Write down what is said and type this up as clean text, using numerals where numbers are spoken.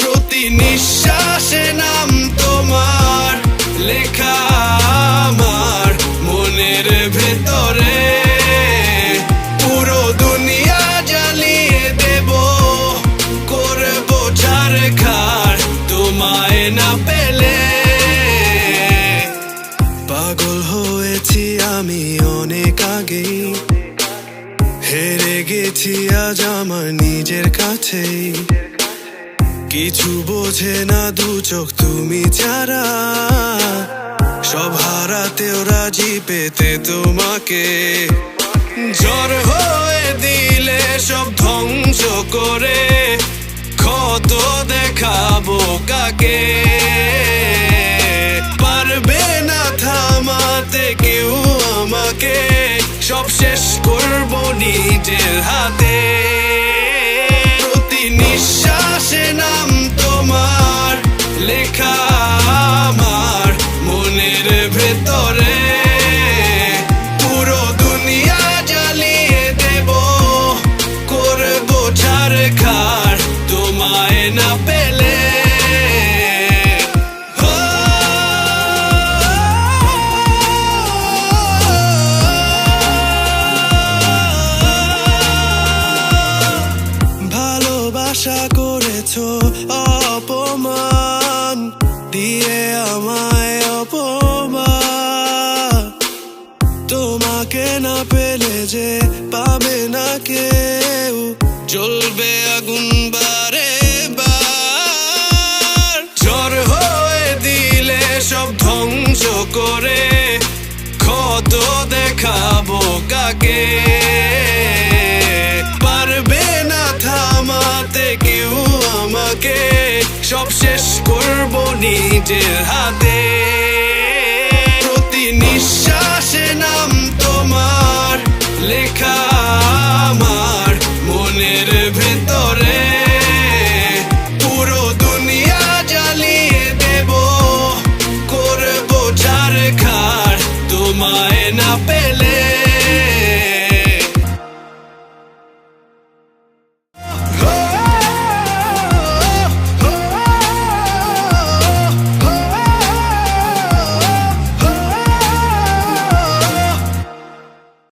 প্রতি নিঃশ্বাসে নাম তোমার লেখা আমার মনের ভেতরে। পুরো দুনিয়া জ্বালিয়ে দেব, করবো ছারখার তোমায় না পেলে। পাগল হয়েছি আমি অনেক আগেই, হেরে গেছি আজ আমার নিজের কাছেই। কিছু বোঝে না দু চোখ তুমি ছাড়া, সব হারাতেও রাজি পেতে তোমাকে। ঝড় হয়ে দিলে সব ধ্বংস করে, ক্ষত দেখাবো কাকে। পারবে না থামাতে কেউ আমাকে, সব শেষ করবো নিজের হাতে। প্রতি নিঃশ্বাসে নাম তোমার লেখা আমার মনের ভেতরে। পুরো দুনিয়া জ্বালিয়ে দেব, করবো ছারখার তোমায় না পেলে। আশা করেছো অপমান দিয়ে আমায় অপমান, তোমাকে না পেলে যে পাবে না কেউ, জ্বলবে আগুন বারে বার। ঝড় হয়ে দিলে সব ধ্বংস করে, ক্ষত দেখাবো কাকে। পারবে না থামাতে কেউ আমাকে, সব শেষ করবো নিজের হাতে। প্রতি নিঃশ্বাস